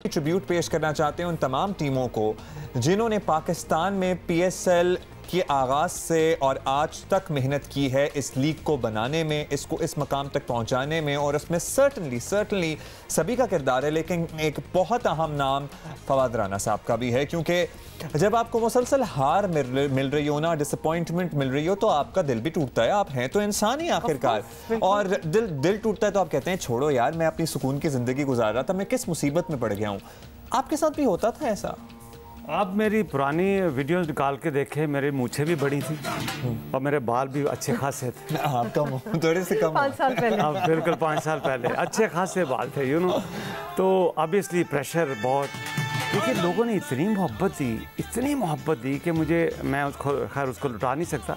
Tribute पेश करना चाहते हैं उन तमाम टीमों को जिन्होंने पाकिस्तान में PSL के आगाज़ से और आज तक मेहनत की है इस लीग को बनाने में, इसको इस मकाम तक पहुंचाने में, और उसमें सर्टनली सभी का किरदार है, लेकिन एक बहुत अहम नाम फवाद राना साहब का भी है, क्योंकि जब आपको मुसलसल हार मिल रही हो ना, डिसअपॉइंटमेंट मिल रही हो, तो आपका दिल भी टूटता है। आप हैं तो इंसान ही आखिरकार, और दिल टूटता है तो आप कहते हैं छोड़ो यार, मैं अपनी सुकून की ज़िंदगी गुजार रहा था, मैं किस मुसीबत में पड़ गया हूँ। आपके साथ भी होता था ऐसा? आप मेरी पुरानी वीडियोस निकाल के देखे, मेरी मूछें भी बड़ी थी और मेरे बाल भी अच्छे खासे थे। आप कम हो, थोड़े से कम 5 साल पहले। अब बिल्कुल 5 साल पहले अच्छे खासे बाल थे, यू नो। तो ऑब्वियसली प्रेशर बहुत, क्योंकि लोगों ने इतनी मोहब्बत दी कि मैं उसको लुटा नहीं सकता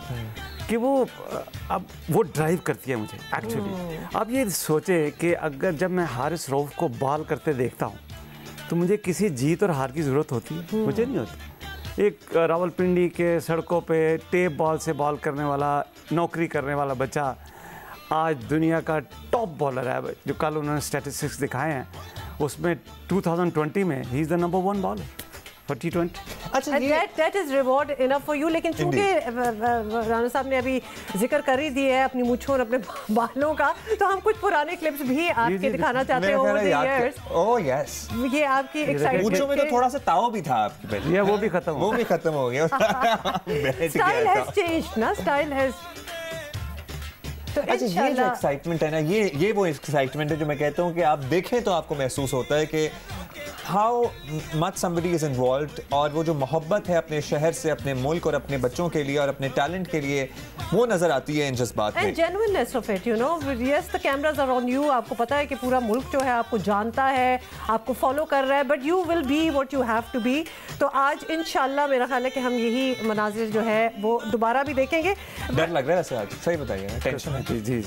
कि अब वो ड्राइव करती है मुझे एक्चुअली। अब ये सोचे कि अगर जब मैं हारिस रऊफ को बॉल करते देखता हूँ तो मुझे किसी जीत और हार की ज़रूरत होती है? मुझे नहीं होती। एक रावलपिंडी के सड़कों पे टेप बॉल से बॉल करने वाला, नौकरी करने वाला बच्चा आज दुनिया का टॉप बॉलर है। जो कल उन्होंने स्टैटिस्टिक्स दिखाए हैं उसमें 2020 में he is the number 1 bowler for T20। अच्छा, that is reward enough for you। लेकिन चूंकि राना साहब ने अभी जिक्र कर ही दिया है अपनी मूंछों और अपने बालों का, तो हम कुछ पुराने क्लिप्स भी आपके दिखाना चाहते हैं over the years. Oh yes, ये आपकी एक्साइटमेंट, मूंछों में तो थोड़ा सा ताव भी था आपके पहले, ये वो भी खत्म हो गया। स्टाइल हैज चेंज्ड ना, स्टाइल हैज। तो अच्छा, ये जो एक्साइटमेंट है ना, ये वो एक्साइटमेंट है जो मैं कहता हूँ कि आप देखें तो आपको महसूस होता है कि how much somebody is involved, और वो जो मोहब्बत है अपने शहर से, अपने मुल्क और अपने बच्चों के लिए और अपने टैलेंट के लिए, वो नजर आती है इन जज्बात में। And genuineness of it, you know. Yes, the cameras are on you. आपको पता है कि पूरा मुल्क जो है आपको जानता है, आपको फॉलो कर रहा है, but you will be what you have to be. तो आज इंशाल्लाह मेरा ख्याल है कि हम यही मनाजिर जो है वो दोबारा भी देखेंगे। डर लग रहा है वैसे आज, सही बताइए, टेंशन है? जी,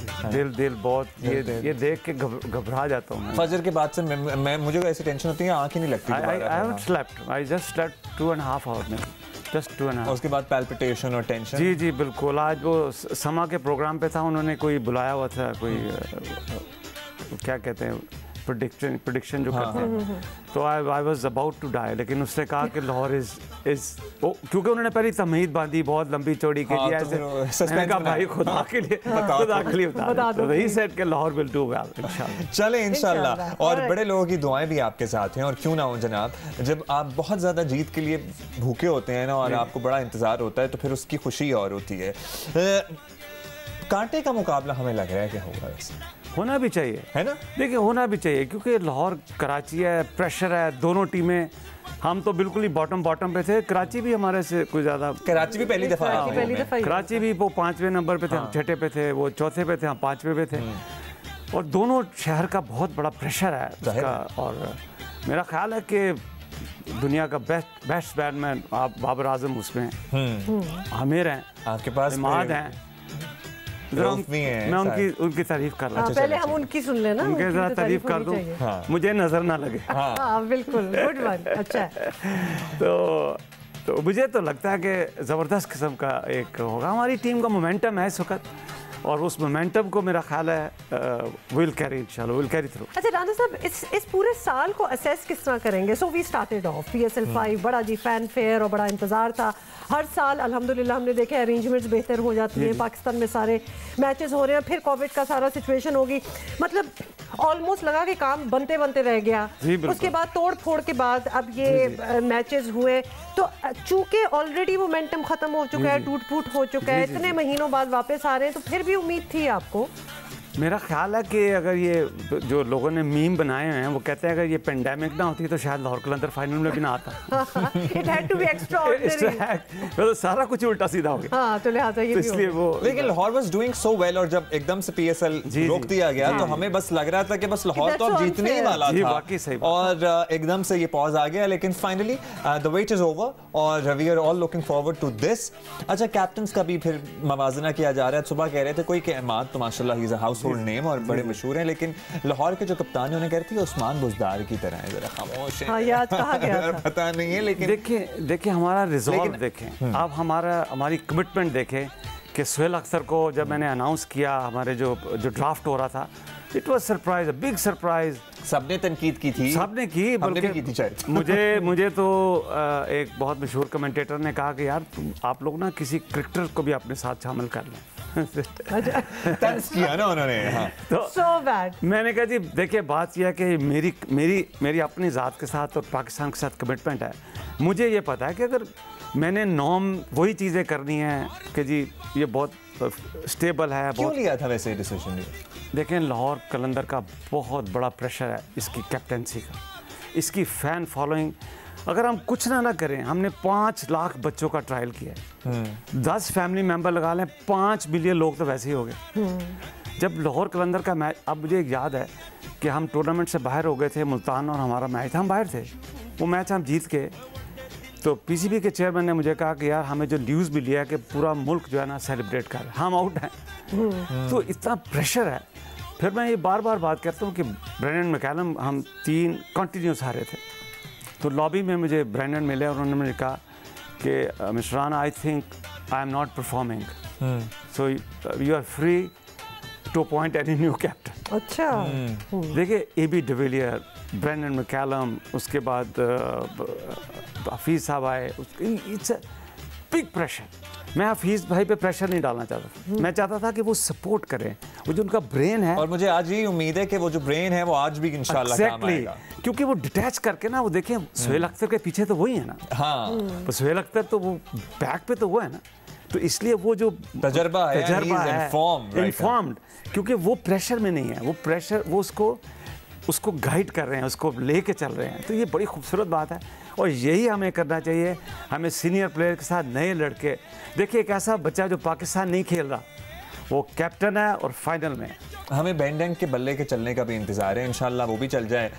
दिल बहुत, ये देख के घबरा जाता हूँ। फजर के बाद से मैं मुझे ऐसी टेंशन होती है, आंख ही नहीं लगती। I just slept 2.5 hours में, just 2.5। उसके बाद पैल्पिटेशन और टेंशन। जी बिल्कुल। आज वो समा के प्रोग्राम पे था, उन्होंने कोई बुलाया हुआ था, कोई क्या कहते हैं, प्रेडिक्शन जो करते हैं। तो I was about to die, लेकिन उसने कहा कि लाहौर इज क्योंकि उन्होंने पहले तमहीद बांधी बहुत लंबी चौड़ी के लिए, ऐसे मैंने कहा भाई खुदा के लिए बता दो। ही सेड कि लाहौर विल डू वेल इंशाल्लाह। चले इंशाल्लाह। और बड़े लोगों की दुआएं भी आपके साथ हैं, और क्यों ना हो जनाब। जब आप बहुत ज़्यादा जीत के लिए भूखे होते हैं ना, और आपको बड़ा इंतज़ार होता है, तो फिर उसकी खुशी और होती है। कांटे का मुकाबला हमें लग रहा है कि होगा, वैसे होना भी चाहिए, है ना? देखिए होना भी चाहिए, क्योंकि लाहौर कराची है, प्रेशर है, दोनों टीमें। हम तो बिल्कुल ही बॉटम पे थे। कराची भी हमारे से कुछ ज़्यादा, कराची भी पहली दफ़ा कराची भी वो 5वें नंबर पे थे, हम 6ठे पे थे, वो 4थे पे थे, हम 5वें पे थे। और दोनों शहर का बहुत बड़ा प्रेशर है उसका। और मेरा ख्याल है कि दुनिया का बेस्ट बैट्समैन आप बाबर आजम उसमें आमिर हैं, आपके पास इमाद हैं। मैं उनकी तारीफ कर रहा हूँ। पहले हम उनकी सुन लेना, उनके जरा तारीफ कर दूं, मुझे नजर ना लगे। बिल्कुल, गुड वन। अच्छा तो मुझे तो लगता है कि ज़बरदस्त किस्म का एक होगा। हमारी टीम का मोमेंटम है इस वक्त, और उस मोमेंटम को मेरा ख्याल है विल कैरी थ्रू। अच्छा राना साहब, इस पूरे साल को असेस किस तरह करेंगे? So we started off PSL 5, बड़ा जी फैन फेयर और बड़ा इंतजार था। हर साल अल्हम्दुलिल्लाह हमने देखा अरेंजमेंट्स बेहतर हो जाती हैं, पाकिस्तान में सारे मैचेस हो रहे हैं, फिर कोविड का सारा सिचुएशन होगी, मतलब ऑलमोस्ट लगा कि काम बनते रह गया। उसके बाद तोड़ फोड़ के बाद अब ये मैचेस हुए, तो चूंकि ऑलरेडी मोमेंटम खत्म हो चुका है, टूट फूट हो चुका है, इतने महीनों बाद वापस आ रहे हैं, तो फिर भी उम्मीद थी आपको? मेरा ख्याल है कि अगर ये जो लोगों ने मीम बनाए हुए हैं, वो कहते हैं अगर ये पेंडेमिक ना होती तो शायद लाहौर कलंदर फाइनल में भी ना आता। It had to be extraordinary। तो सारा कुछ उल्टा सीधा हो गया। हाँ, तो लिहाजा ये भी इसलिए वो, लेकिन Lahore was doing so well, और जब एकदम से PSL रोक दिया गया तो हमें बस लग रहा था कि बस लाहौर तो अब जीतने ही वाला था, और एकदम से ये पॉज आ गया। लेकिन finally the wait is over, और we are all looking forward to this. अच्छा, कैप्टन्स का भी फिर मवाजना किया जा रहा है। सुबह कह रहे थे कोई कि अहमद तो माशाल्लाह he is a household name और बड़े मशहूर हैं, लेकिन लाहौर के जो कप्तान है उन्हें कह रही थी उस्मान बुजदार की तरह है, जरा खामोश है। हाँ, याद कहा गया था। पता नहीं है, लेकिन देखिए हमारा रिजॉल्व देखें, आप हमारी कमिटमेंट देखें कि सुहेल अख्तर को जब मैंने अनाउंस किया, हमारे जो ड्राफ्ट हो रहा था, it was surprise, a big surprise. सबने तनकीद की थी, सबने की, हमने भी की थी शायद। मुझे तो एक बहुत मशहूर कमेंटेटर ने कहा कि यार आप लोग ना किसी क्रिकेटर को भी अपने साथ शामिल कर लें। तंज किया ना उन्होंने। हाँ। तो so bad. मैंने कहा जी देखिए बात यह है कि मेरी अपनी ज़ात के साथ और पाकिस्तान के साथ कमिटमेंट है। मुझे ये पता है कि अगर मैंने नॉर्म वही चीज़ें करनी है कि जी ये बहुत स्टेबल है। क्यों लिया था वैसे डिसीजन? देखें लाहौर कलंदर का बहुत बड़ा प्रेशर है इसकी कैप्टनसी का, इसकी फ़ैन फॉलोइंग। अगर हम कुछ ना करें, हमने 5 लाख बच्चों का ट्रायल किया है, 10 फैमिली मेंबर लगा लें, 5 मिलियन लोग तो वैसे ही हो गए। जब लाहौर कलंदर का मैच, अब मुझे याद है कि हम टूर्नामेंट से बाहर हो गए थे, मुल्तान और हमारा मैच था, हम बाहर थे, वो मैच हम जीत के, तो पीसीबी के चेयरमैन ने मुझे कहा कि यार हमें जो न्यूज़ भी लिया है कि पूरा मुल्क जो है ना सेलिब्रेट कर रहा है, हम आउट हैं। तो इतना प्रेशर है। फिर मैं ये बार बार बात करता हूँ कि ब्रेंडन मैकलम, हम 3 कंटिन्यूस हारे थे। तो लॉबी में मुझे ब्रेंडन मिले और उन्होंने मुझे कहा कि mister Rana, I think I am not performing, so you are free to appoint any new captain. अच्छा। देखिए एबी डिविलियर, ब्रेंडन मैकलम, उसके बाद हफीज़ साहब आए, इट्स अ बिग प्रेशर। मैं हफीज़ भाई पे प्रेशर नहीं डालना चाहता था, मैं चाहता था कि वो सपोर्ट करें, वो जो उनका ब्रेन है। और मुझे आज ही उम्मीद है कि वो जो ब्रेन है वो आज भी इंशाल्लाह काम आएगा। क्योंकि वो डिटैच करके ना, वो देखें सुहेल अख्तर के पीछे तो वही है ना। हाँ। सुहेल अख्तर तो वो बैक पे तो वो है ना, तो इसलिए वो जो तजर्बा है, इन्फॉर्म्ड, क्योंकि वो प्रेशर में नहीं है, वो प्रेशर वो उसको गाइड कर रहे हैं, उसको लेके चल रहे हैं। तो ये बड़ी खूबसूरत बात है और यही हमें करना चाहिए। हमें सीनियर प्लेयर के साथ नए लड़के, देखिए एक ऐसा बच्चा जो पाकिस्तान नहीं खेल रहा, वो कैप्टन है और फाइनल में। हमें बैंडन के बल्ले के चलने का भी इंतजार है, इंशाल्लाह वो भी चल जाए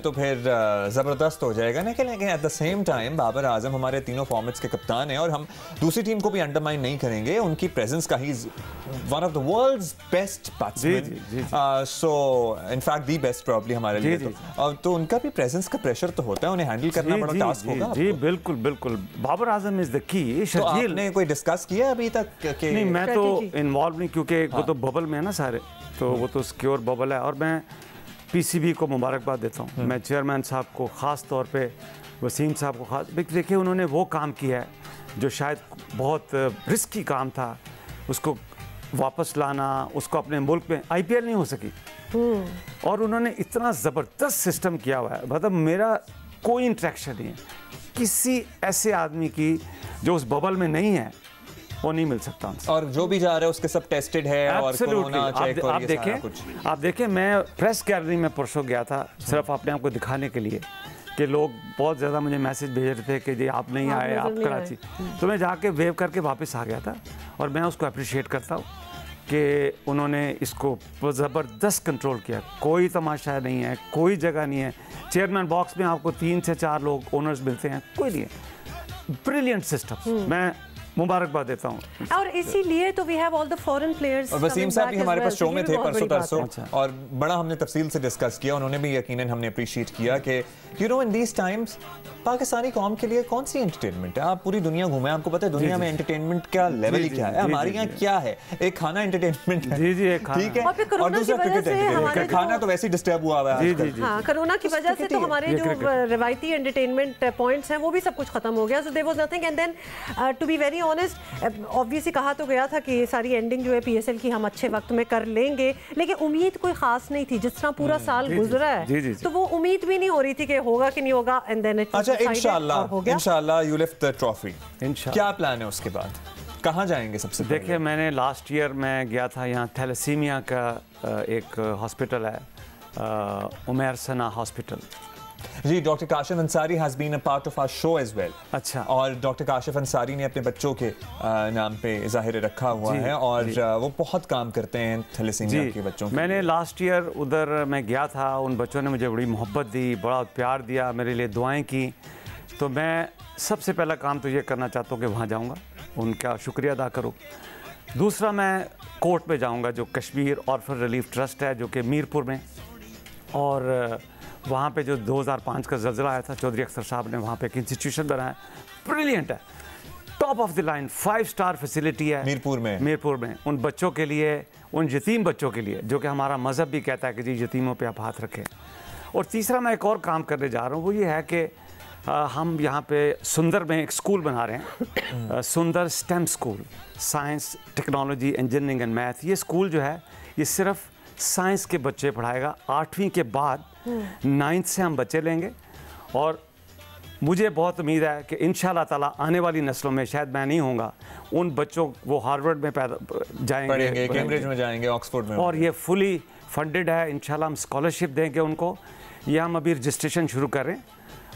तो फिर ज़बरदस्त हो जाएगा ना। लेकिन at the same time Babar Azam हमारे तीनों फॉर्मेट्स के कप्तान हैं और हम दूसरी टीम को भी अंडरमाइन नहीं करेंगे। उनकी प्रेजेंस का ही one of the world's best batsman, so in fact the best probably हमारे लिए। तो उनका भी प्रेजेंस का प्रेशर तो होता है, उन्हें हैंडल करना बड़ा टास्क होगा। जी बिल्कुल बिल्कुल, Babar Azam is the key. तो आपने कोई डिस्कस किया अभी तक? नहीं, मैं तो इन्वॉल्व नहीं, क्योंकि वो तो बबल में है ना सारे, तो वो तो सिक्योर बबल है। और मैं पीसीबी को मुबारकबाद देता हूँ, मैं चेयरमैन साहब को ख़ास तौर पे, वसीम साहब को ख़ास। देखिए उन्होंने वो काम किया है जो शायद बहुत रिस्की काम था, उसको वापस लाना, उसको अपने मुल्क में आईपीएल नहीं हो सकी, और उन्होंने इतना ज़बरदस्त सिस्टम किया हुआ है। मतलब मेरा कोई इंट्रैक्शन नहीं है किसी ऐसे आदमी की जो उस बबल में नहीं है, वो नहीं मिल सकता। और जो भी जा रहा है उसके सब टेस्टेड है और कोरोना चेक और ये सारा कुछ। आप देखें, मैं प्रेस गैलरी में परसों गया था सिर्फ अपने आप को दिखाने के लिए कि लोग बहुत ज़्यादा मुझे मैसेज भेज रहे थे कि जी आप नहीं आए, आप कराची। तो मैं जाके वेव करके वापस आ गया था और मैं उसको अप्रिशिएट करता हूँ कि उन्होंने इसको ज़बरदस्त कंट्रोल किया। कोई तमाशा नहीं है, कोई जगह नहीं है। चेयरमैन बॉक्स में आपको 3 से 4 लोग ओनर्स मिलते हैं, कोई नहीं है। ब्रिलियंट सिस्टम, मैं मुबारकबाद देता हूँ। और इसीलिए तो we have all the foreign players. और वसीम साहब भी हमारे पास शो में थे परसों तरसों, अच्छा। और बड़ा हमने तफसील से डिस्कस किया। उन्होंने भी यकीनन हमने अप्रिशिएट किया कि you know in these times Pakistani कौम के लिए कौन सी एंटरटेनमेंट है। आप पूरी दुनिया घूमे, आपको पता है दुनिया में एंटरटेनमेंट का लेवल ही क्या है। हमारे यहाँ क्या है, एक खाना एंटरटेनमेंट है, ठीक है, और दूसरा क्रिकेट एंटरटेनमेंट। खाना तो वैसे ही डिस्टर्ब हुआ हुआ है। हाँ, कोरोना की वजह से तो हमारे जो रिवायती एंटरटेनमेंट पॉइंट्स हैं वो भी सब कुछ खत्म हो गया। So there was nothing. And then to be very honest, obviously कहा तो गया था कि सारी एंडिंग जो है पीएसएल की हम अच्छे वक्त में कर लेंगे, लेकिन उम्मीद कोई खास नहीं थी। जिस तरह पूरा साल गुजरा है तो वो उम्मीद भी नहीं हो रही थी कि होगा कि नहीं होगा। एंड देन अच्छा, इंशाल्लाह यू लिफ्ट द ट्रॉफी। क्या प्लान है उसके बाद, कहाँ जाएंगे सबसे पहले? देखिए मैंने लास्ट ईयर मैं गया था, यहाँ थैलेसीमिया का एक हॉस्पिटल है, उमैर सना हॉस्पिटल। जी, doctor Kashif Ansari has been a part of our show as well. अच्छा। और डॉक्टर काशिफ अंसारी ने अपने बच्चों के नाम पे ज़ाहिर रखा हुआ है और वो बहुत काम करते हैं थैलेसीमिया के बच्चों के। मैंने लास्ट ईयर उधर मैं गया था, उन बच्चों ने मुझे बड़ी मोहब्बत दी, बड़ा प्यार दिया, मेरे लिए दुआएं की। तो मैं सबसे पहला काम तो ये करना चाहता हूँ कि वहाँ जाऊँगा, उनका शुक्रिया अदा करूँ। दूसरा, मैं कोर्ट में जाऊँगा जो कश्मीर ऑर्फन रिलीफ ट्रस्ट है जो कि मीरपुर में, और वहाँ पे जो 2005 का ज़ल्ज़ला आया था, चौधरी अख्तर साहब ने वहाँ पे एक इंस्टीट्यूशन बनाया, ब्रिलियंट है, top of the line 5 star facility है मीरपुर में उन बच्चों के लिए, उन यतीम बच्चों के लिए, जो कि हमारा मज़हब भी कहता है कि जी यतीमों पे आप हाथ रखें। और तीसरा मैं एक और काम करने जा रहा हूँ, वो ये है कि हम यहाँ पे सुंदर में एक स्कूल बना रहे हैं, सुंदर stem school, science, technology, engineering and math. ये स्कूल जो है ये सिर्फ साइंस के बच्चे पढ़ाएगा। 8वीं के बाद 9th से हम बच्चे लेंगे, और मुझे बहुत उम्मीद है कि इंशाल्लाह ताला आने वाली नस्लों में, शायद मैं नहीं होऊंगा, उन बच्चों वो हार्वर्ड में जाएंगे, कैम्ब्रिज में जाएंगे, ऑक्सफोर्ड में, और ये फुली फंडेड है। इंशाल्लाह हम स्कॉलरशिप देंगे उनको। ये हम अभी रजिस्ट्रेशन शुरू कर रहे हैं,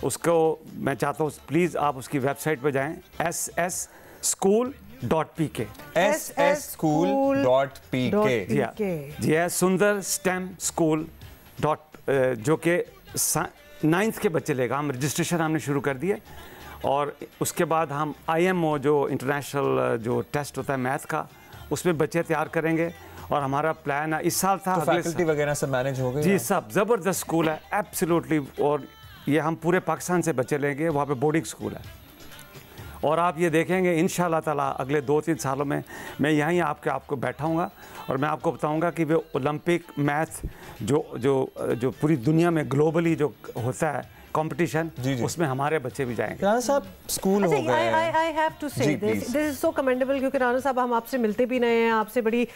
उसको मैं चाहता हूँ प्लीज़ आप उसकी वेबसाइट पर जाएँ, sschool.pk, sschool.pk। जी है, सुंदर स्टेम स्कूल जो कि 9th के बच्चे लेगा। हम रजिस्ट्रेशन हमने शुरू कर दिए, और उसके बाद हम IMO जो इंटरनेशनल जो टेस्ट होता है मैथ का, उसमें बच्चे तैयार करेंगे। और हमारा प्लान है, इस साल था, तो फैकल्टी वगैरह सब मैनेज हो गई जी, सब ज़बरदस्त स्कूल है एब्सोल्युटली। और ये हम पूरे पाकिस्तान से बच्चे लेंगे, वहाँ पे बोर्डिंग स्कूल है। और आप ये देखेंगे इंशाल्लाह ताला अगले 2-3 सालों में मैं यहीं आपको बैठाऊंगा, और मैं आपको बताऊंगा कि वो ओलंपिक मैथ जो पूरी दुनिया में ग्लोबली जो होता है कंपटीशन, उसमें हमारे बच्चे भी जाएंगे। राणा साहब स्कूल हो गए। आई हैव टू से दिस इज सो कमेंडेबल, क्योंकि राणा साहब हम आपसे मिलते भी नहीं हैं, आपसे बड़ी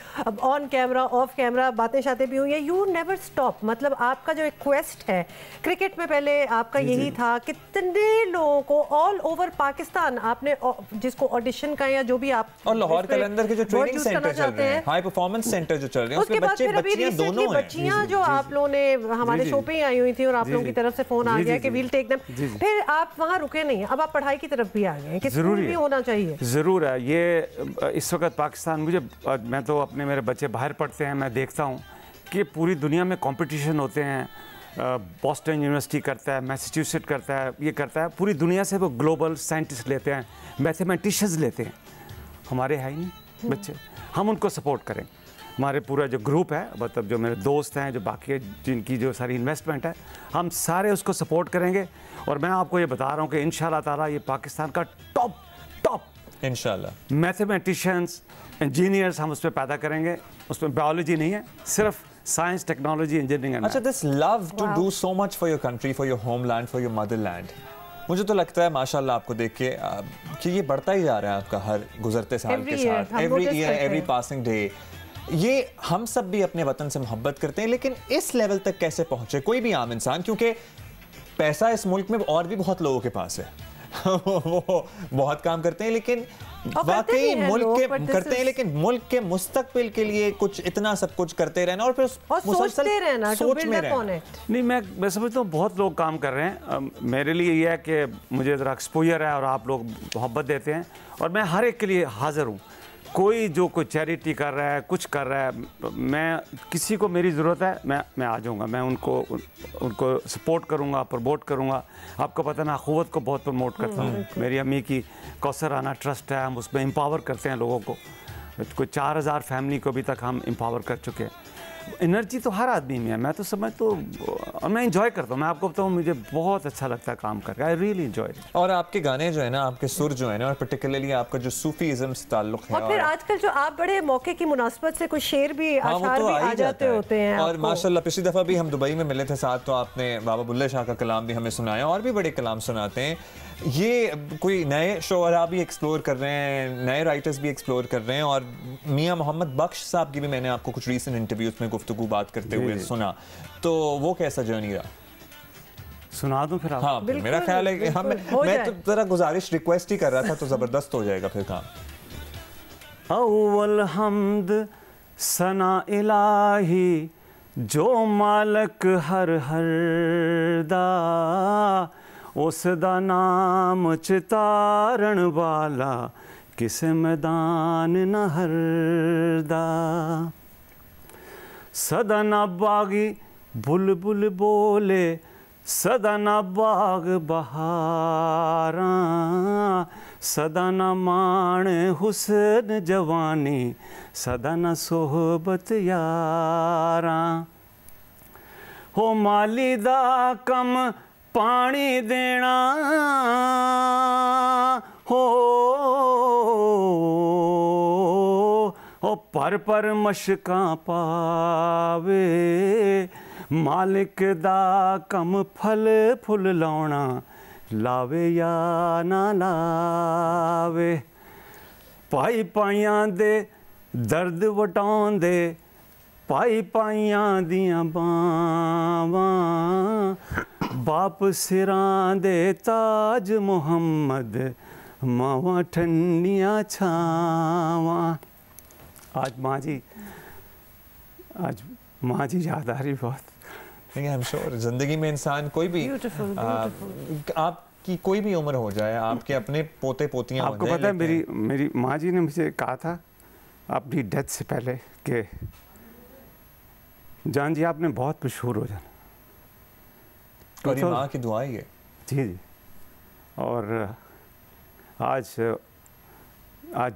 ऑन कैमरा ऑफ कैमरा बातें शातें भी हुई हैं। यू नेवर स्टॉप, मतलब आपका जो एक क्वेस्ट है क्रिकेट में, पहले आपका यही था, कितने लोगों को ऑल ओवर पाकिस्तान आपने, जिसको ऑडिशन का या जो भी आप, और लाहौर कलंदर के जो ट्रेनिंग सेंटर चल रहे हैं, हाई परफॉर्मेंस सेंटर जो चल रहे हैं, उसमें बच्चे बच्चियां दोनों हैं। बच्चियां जो आप लोगों ने हमारे शो पे ही आई हुई थी, और आप लोगों की तरफ से फोन आ गया कि वील टेक देम। फिर आप वहां रुके नहीं, अब आप पढ़ाई की तरफ भी आ गए कि स्कूल भी होना चाहिए। ज़रूर है ये। इस वक्त पाकिस्तान, मैं तो अपने मेरे बच्चे बाहर पढ़ते हैं, मैं देखता हूँ कि पूरी दुनिया में कंपटीशन होते हैं। बॉस्टन यूनिवर्सिटी करता है, मैसाचुसेट्स करता है, ये करता है, पूरी दुनिया से वो ग्लोबल साइंटिस्ट लेते हैं, मैथमेटिशियंस लेते हैं। हमारे है ही नहीं बच्चे, हम उनको सपोर्ट करें। हमारे पूरा जो ग्रुप है, मतलब जो मेरे दोस्त हैं, जो बाकी जिनकी जो सारी इन्वेस्टमेंट है, हम सारे उसको सपोर्ट करेंगे। और मैं आपको ये बता रहा हूँ कि इंशाल्लाह ताला ये पाकिस्तान का टॉप इंशाल्लाह मैथमेटिशियंस, इंजीनियर्स हम उसमें पैदा करेंगे। उसमें बायोलॉजी नहीं है, सिर्फ साइंस, टेक्नोलॉजी, इंजीनियरिंग। अच्छा, this love to do so much for your country, for your homeland, for your motherland, मुझे तो लगता है माशाल्लाह आपको देख के कि ये बढ़ता ही जा रहा है आपका हर गुजरते साल के साथ, every year, every passing day. ये हम सब भी अपने वतन से मोहब्बत करते हैं, लेकिन इस लेवल तक कैसे पहुंचे कोई भी आम इंसान, क्योंकि पैसा इस मुल्क में और भी बहुत लोगों के पास है वो बहुत काम करते हैं, लेकिन वाकई मुल्क के करते हैं, लेकिन मुल्क के मुस्तकबिल के लिए कुछ इतना सब कुछ करते रहना, और फिर सोचते रहना, सोच में रहना। नहीं, मैं समझता हूँ बहुत लोग काम कर रहे हैं। मेरे लिए ये है कि मुझे ज़रा एक्सपोजर है और आप लोग मोहब्बत देते हैं, और मैं हर एक के लिए हाजिर हूँ। कोई जो कोई चैरिटी कर रहा है, कुछ कर रहा है, मैं किसी को मेरी ज़रूरत है, मैं आ जाऊँगा, मैं उनको सपोर्ट करूँगा, प्रमोट करूँगा। आपको पता है मैं अखुवत को बहुत प्रमोट करता हूँ। मेरी अम्मी की कौसराना ट्रस्ट है, हम उसमें एम्पावर करते हैं लोगों को। कोई 4000 फैमिली को अभी तक हम एम्पावर कर चुके हैं। एनर्जी तो हर आदमी में है, मैं तो समझ तो, और मैं इंजॉय करता हूँ। मैं आपको बताऊँ, मुझे बहुत अच्छा लगता है काम करके, आई रियली इंजॉय। और आपके गाने जो है ना, आपके सुर जो है ना, और पर्टिकुलरली आपका जो सूफीज़म से ताल्लुक है, और फिर आजकल जो आप बड़े मौके की मुनासबत से कुछ शेर भी, अशआर भी आ जाते होते हैं। और माशाल्लाह पिछली दफ़ा भी हम दुबई में मिले थे साथ, तो आपने बाबा बुल्ले शाह का कलाम भी हमें सुनाया, और भी बड़े कलाम सुनाते हैं। ये कोई नए शोरा भी एक्सप्लोर कर रहे हैं, नए राइटर्स भी एक्सप्लोर कर रहे हैं, और मियां मोहम्मद बख्श साहब की भी मैंने आपको कुछ रीसेंट इंटरव्यूज में गुफ्तगू बात करते हुए सुना, तो वो कैसा जर्नी रहा? सुना दूं फिर आप? हाँ, मेरा ख्याल है कि मैं तो जरा गुजारिश रिक्वेस्ट ही कर रहा था, तो ज़बरदस्त हो जाएगा फिर काम। अव्वल हम्द सना इलाही जो मालक हर दा, उस दा नाम चितारण वाला किस मैदान न हरदा। सदा ना बागी बुलबुल बोले, सदा ना बाग बहारा, सदा ना मान हुस्न जवानी, सदा ना सोहबत यारा। हो माली दा कम पानी देना, हो पर मशकां पावे, मालिक दा कम फल फुल लाउणा, लावे या ना लावे। भाई पाइयां दे दर्द वटाउंदे, भाई पाइयां दियां बावां, बाप सिरां दे ताज मुहम्मद, मावां ठंडियां छावां। आज माँ जी याद आ रही बहुत। नहीं, आई एम श्योर ज़िंदगी में इंसान कोई भी आपकी कोई भी उम्र हो जाए, आपके अपने पोते पोतियाँ आपको पता है मेरी माँ जी ने मुझे कहा था अपनी डेथ से पहले कि जान जी आपने बहुत मशहूर हो जाना। और ये माँ की दुआ ही है। जी जी। और आज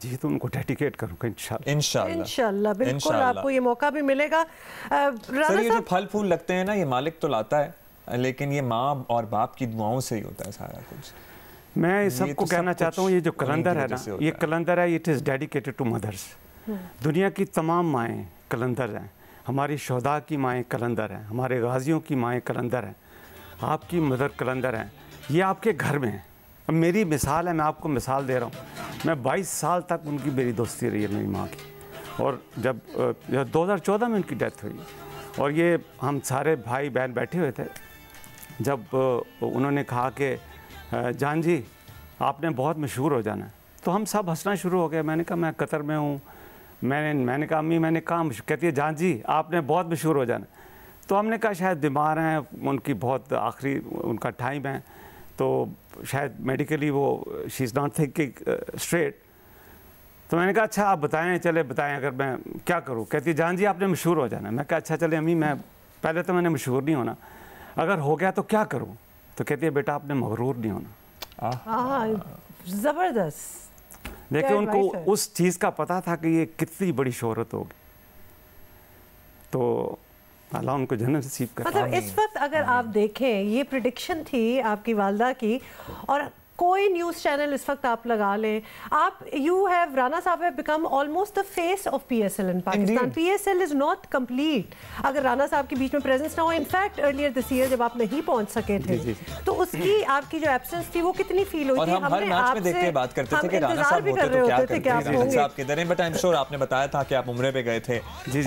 ही तो उनको डेडिकेट करूँगा इंशाल्लाह बिल्कुल आपको ये मौका भी मिलेगा। सर ये जो फल फूल लगते हैं ना, ये मालिक तो लाता है, लेकिन ये माँ और बाप की दुआओं से ही होता है सारा कुछ। मैं सबको कहना चाहता हूँ ये जो कलंदर है ना, ये कलंदर है, it is dedicated to mothers. दुनिया की तमाम माएँ कलंदर हैं, हमारी शोहदा की माएँ कलंदर हैं, हमारे गाजियों की माएँ कलंदर हैं, आपकी मदर कलंदर हैं, ये आपके घर में है। अब मेरी मिसाल है, मैं आपको मिसाल दे रहा हूँ, मैं 22 साल तक उनकी मेरी दोस्ती रही है मेरी माँ की। और जब 2014 में उनकी डेथ हुई और ये हम सारे भाई बहन बैठे हुए थे, जब उन्होंने कहा कि जान जी आपने बहुत मशहूर हो जाना है, तो हम सब हंसना शुरू हो गए। मैंने कहा मैं कतर में हूँ, मैंने कहा अम्मी मैंने कहा, कहती है जान जी आपने बहुत मशहूर हो जाना। तो हमने कहा शायद बीमार हैं, उनकी बहुत आखिरी उनका टाइम है, तो शायद मेडिकली वो she is not thinking straight. तो मैंने कहा अच्छा आप बताएं, चले बताएं अगर मैं क्या करूं। कहती जान जी आपने मशहूर हो जाना। मैं कहा अच्छा चले अम्मी, मैं पहले तो मैंने मशहूर नहीं होना, अगर हो गया तो क्या करूं। तो कहती है बेटा आपने मगरूर नहीं होना। ज़बरदस्त। देखिए उनको उस चीज़ का पता था कि ये कितनी बड़ी शोहरत होगी, तो अल्लाह उनको जन्नत नसीब करे। मतलब इस वक्त अगर आप देखें, ये प्रिडिक्शन थी आपकी वालदा की, और कोई न्यूज़ चैनल इस वक्त आप लगा लें, आप यू हैव राना साहब have become almost the face of PSL in Pakistan. PSL is not complete अगर राना साहब के बीच में प्रेजेंस ना हो। इनफैक्ट अर्लियर दिस ईयर जब आप नहीं पहुंच सके थे, तो उसकी आपकी जो एब्सेंस थी वो कितनी फील हुई थी। हम हर मैच में देख के बात करते थे कि राना साहब होते तो क्या करते साहब किधर हैं, बट आई एम श्योर आपने बताया था कि आप उम्रे पे गए थे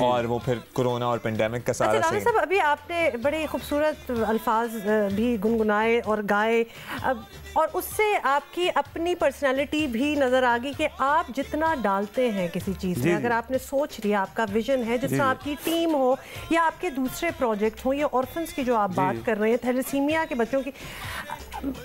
और वो फिर कोरोना और पेंडेमिक का सारा राना साहब अभी आपने बड़े खूबसूरत अल्फाज भी गुनगुनाए और गाए, और उससे आपकी अपनी पर्सनालिटी भी नज़र आ गई कि आप जितना डालते हैं किसी चीज़ में, अगर आपने सोच लिया, आपका विजन है, जिस तरह आपकी टीम हो या आपके दूसरे प्रोजेक्ट हो या ऑर्फन्स की जो आप बात कर रहे हैं, थैलेसीमिया के बच्चों की,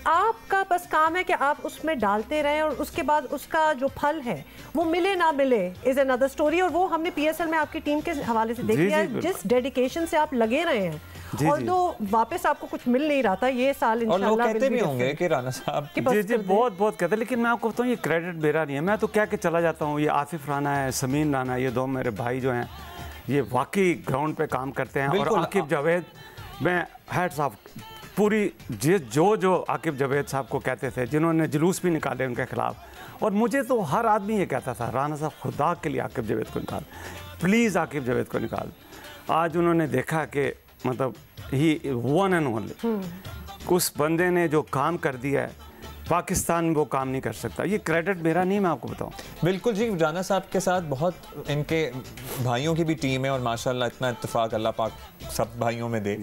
आपका बस काम है कि आप उसमें डालते रहें और उसके बाद उसका जो फल है वो मिले ना मिले इज़ अनदर स्टोरी। और वो हमने PSL में आपकी टीम के हवाले से देख लिया है, जिस डेडिकेशन से आप लगे रहे हैं, और तो वापस आपको कुछ मिल नहीं रहा था ये साल इंशाल्लाह। और लोग कहते भी होंगे कि राना साहब जी बहुत कहते हैं, लेकिन मैं आपको बताऊँ ये क्रेडिट मेरा नहीं है, मैं तो क्या के चला जाता हूँ। ये आसिफ राना है, समीन राना, ये दो मेरे भाई जो हैं ये वाकई ग्राउंड पे काम करते हैं। और आकिब जावेद, मैं हैट्स ऑफ पूरी जो आकिब जावेद साहब को कहते थे, जिन्होंने जुलूस भी निकाले उनके खिलाफ, और मुझे तो हर आदमी ये कहता था राना साहब खुदा के लिए आकिब जावेद को निकाल, प्लीज़ आकिब जावेद को निकाल। आज उन्होंने देखा कि मतलब ही वन एंड ओनली, उस बंदे ने जो काम कर दिया है पाकिस्तान में वो काम नहीं कर सकता। ये क्रेडिट मेरा नहीं, मैं आपको बताऊं। बिल्कुल जी, राना साहब के साथ बहुत इनके भाइयों की भी टीम है और माशाल्लाह इतना इत्तेफाक अल्लाह पाक सब भाइयों में दे।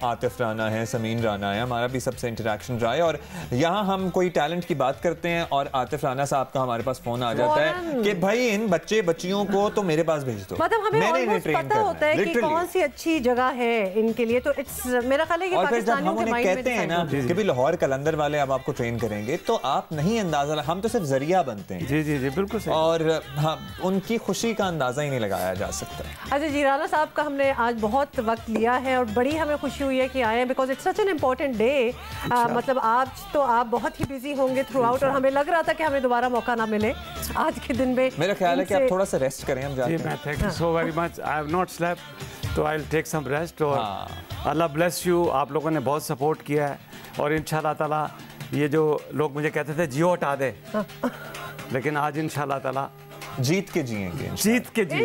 आतिफ राना है, समीन राना है, हमारा भी सबसे इंटरेक्शन रहा है। और यहाँ हम कोई टैलेंट की बात करते हैं और आतिफ राना साहब का हमारे पास फ़ोन आ जाता है कि भाई इन बच्चियों को तो मेरे पास भेज दो। मतलब हमें ऑलमोस्ट पता होता है कि कौन सी अच्छी जगह है इनके लिए, तो इट्स मेरा ख्याल है कि पाकिस्तानियों के माइंड में कहते हैं ना कि भी लाहौर कलंदर वाले अब आपको करेंगे, तो आप नहीं अंदाजा, हम तो सिर्फ जरिया बनते हैं। जी जी जी बिल्कुल सही। और हाँ, उनकी खुशी का अंदाजा ही नहीं लगाया जा सकता। अच्छा जी, राना साहब का हमने आज बहुत वक्त लिया है और बड़ी हमें खुशी हुई है कि आए हैं, because it's such an important day. मतलब आज तो आप बहुत ही बिजी होंगे थ्रू आउट, और हमें लग रहा था कि हमें दोबारा मौका ना मिले आज के दिन में। मेरा ख्याल है कि आप थोड़ा सा रेस्ट करें। हम जाते हैं। Thank you so very much, I have not slept, तो I will take some rest. और अल्लाह ब्लेस यू, आप लोगों ने बहुत सपोर्ट किया है, और इंशाल्लाह ताला ये जो लोग मुझे कहते थे जियो हटा दे, लेकिन आज इंशाल्लाह ताला जीत के जिएंगे। जीत के जी